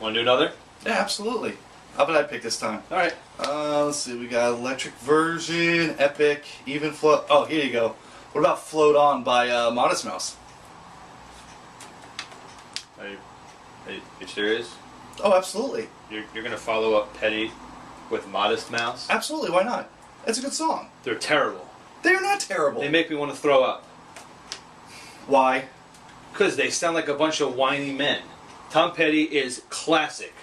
Want to do another? Yeah, absolutely. How about I pick this time? Alright. Let's see. We got electric version, epic, even flow. Oh, here you go. What about Float On by Modest Mouse? Are you serious? Oh, absolutely. You're going to follow up Petty with Modest Mouse? Absolutely, why not? It's a good song. They're terrible. They're not terrible. They make me want to throw up. Why? Because they sound like a bunch of whiny men. Tom Petty is classic.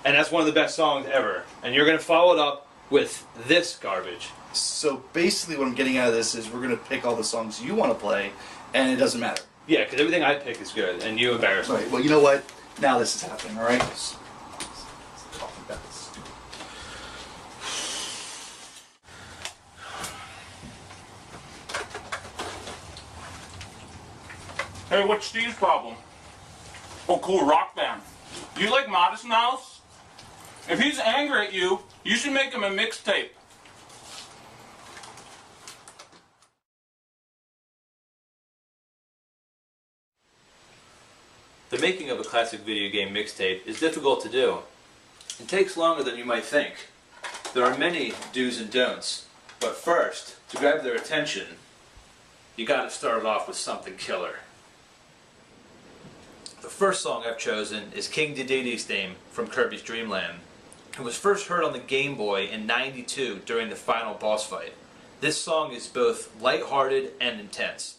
And that's one of the best songs ever. And you're going to follow it up with this garbage. So basically what I'm getting out of this is we're going to pick all the songs you want to play, and it doesn't matter. Yeah, because everything I pick is good, and you embarrass me. Right, well, you know what? Now this is happening, alright? Hey, what's Steve's problem? Oh, cool, rock band. Do you like Modest Mouse? If he's angry at you, you should make him a mixtape. The making of a classic video game mixtape is difficult to do. It takes longer than you might think. There are many do's and don'ts, but first, to grab their attention, you gotta start it off with something killer. The first song I've chosen is King Dedede's theme from Kirby's Dream Land. It was first heard on the Game Boy in '92 during the final boss fight. This song is both lighthearted and intense.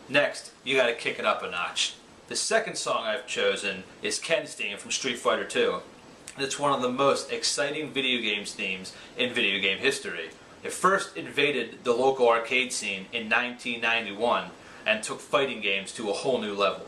Next, you gotta kick it up a notch. The second song I've chosen is Ken's theme from Street Fighter II. It's one of the most exciting video games themes in video game history. It first invaded the local arcade scene in 1991 and took fighting games to a whole new level.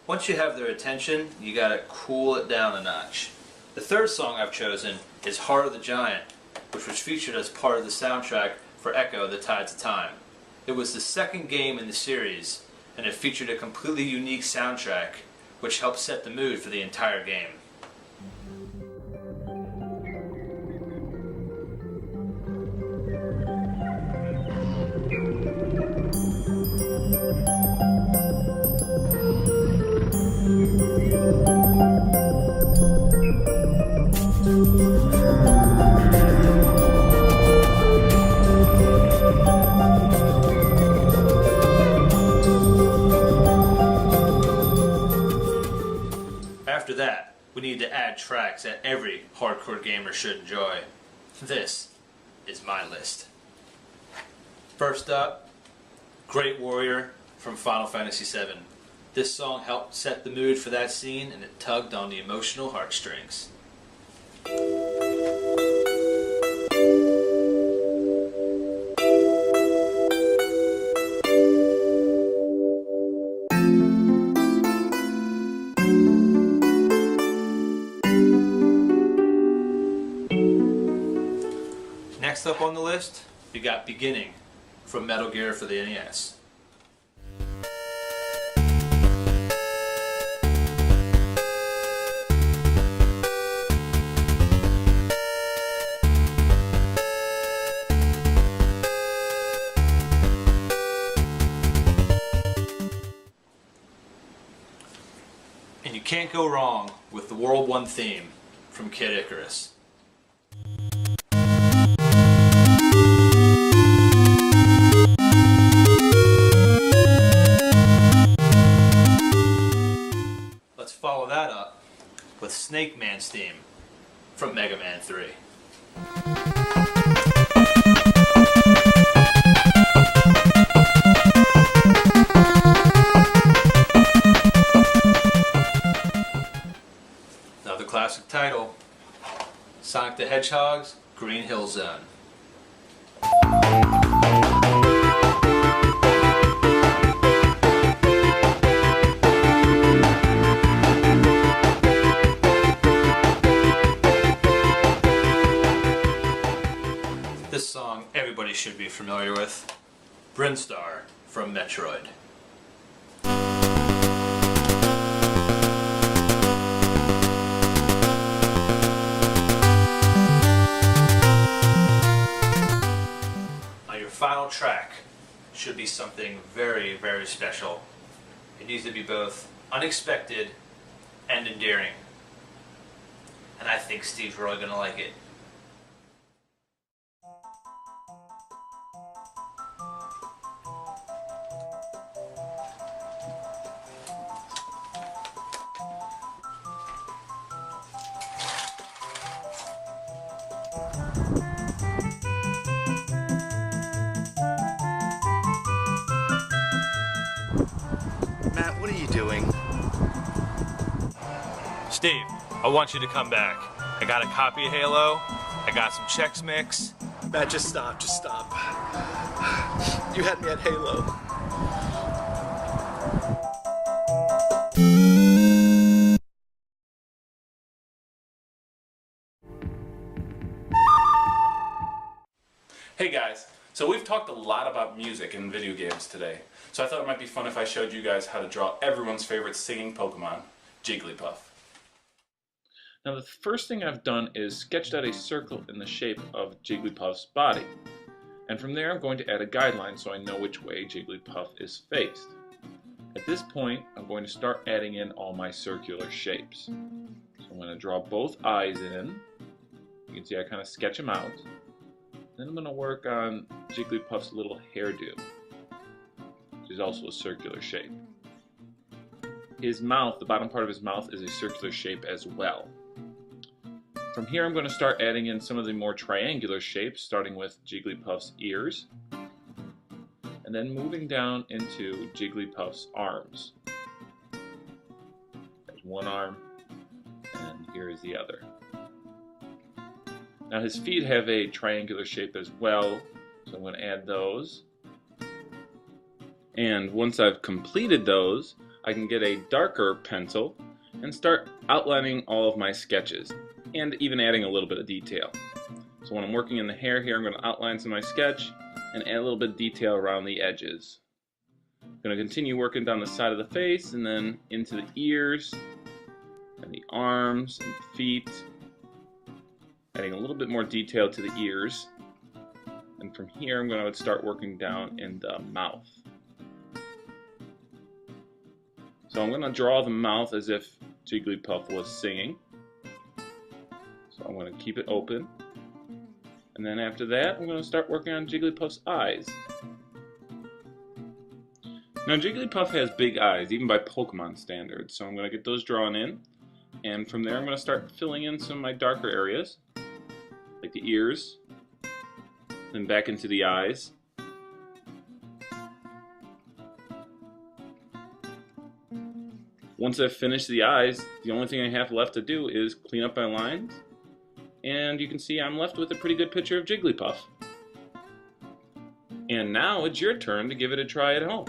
Once you have their attention, you gotta cool it down a notch. The third song I've chosen is Heart of the Giant, which was featured as part of the soundtrack for Echo: The Tides of Time. It was the second game in the series, and it featured a completely unique soundtrack, which helped set the mood for the entire game. After that, we need to add tracks that every hardcore gamer should enjoy. This is my list. First up, Great Warrior from Final Fantasy VII. This song helped set the mood for that scene, and it tugged on the emotional heartstrings. Next up on the list, we got Beginning from Metal Gear for the NES. And you can't go wrong with the World 1 theme from Kid Icarus. with Snake Man's theme from Mega Man 3. Another classic title, Sonic the Hedgehog's Green Hill Zone. This song everybody should be familiar with, Brinstar from Metroid. Final track should be something very, very special. It needs to be both unexpected and endearing. And I think Steve's really going to like it. Matt, what are you doing? Steve, I want you to come back. I got a copy of Halo. I got some Chex Mix. Matt, just stop, just stop. You had me at Halo. Hey guys, so we've talked a lot about music in video games today, so I thought it might be fun if I showed you guys how to draw everyone's favorite singing Pokemon, Jigglypuff. Now the first thing I've done is sketched out a circle in the shape of Jigglypuff's body, and from there I'm going to add a guideline so I know which way Jigglypuff is faced. At this point I'm going to start adding in all my circular shapes. So I'm going to draw both eyes in. You can see I kind of sketch them out. Then I'm going to work on Jigglypuff's little hairdo, which is also a circular shape. His mouth, the bottom part of his mouth, is a circular shape as well. From here I'm going to start adding in some of the more triangular shapes, starting with Jigglypuff's ears, and then moving down into Jigglypuff's arms. There's one arm, and here is the other. Now his feet have a triangular shape as well, so I'm going to add those. And once I've completed those, I can get a darker pencil and start outlining all of my sketches, and even adding a little bit of detail. So when I'm working in the hair here, I'm going to outline some of my sketch and add a little bit of detail around the edges. I'm going to continue working down the side of the face and then into the ears and the arms and feet, adding a little bit more detail to the ears. And from here I'm going to start working down in the mouth. So I'm going to draw the mouth as if Jigglypuff was singing. So I'm going to keep it open. And then after that I'm going to start working on Jigglypuff's eyes. Now Jigglypuff has big eyes, even by Pokemon standards, so I'm going to get those drawn in. And from there I'm going to start filling in some of my darker areas, like the ears, then back into the eyes. Once I've finished the eyes, the only thing I have left to do is clean up my lines, and you can see I'm left with a pretty good picture of Jigglypuff. And now it's your turn to give it a try at home.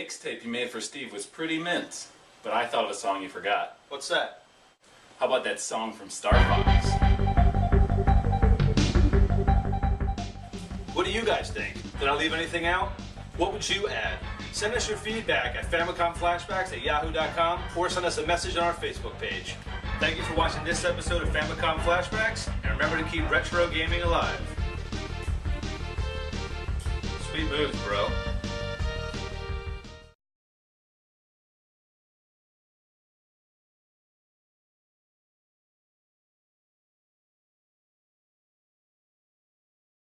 mixtape you made for Steve was pretty mint, but I thought of a song you forgot. What's that? How about that song from Star Fox? What do you guys think? Did I leave anything out? What would you add? Send us your feedback at Famicom Flashbacks at yahoo.com or send us a message on our Facebook page. Thank you for watching this episode of Famicom Flashbacks, and remember to keep retro gaming alive. Sweet moves, bro.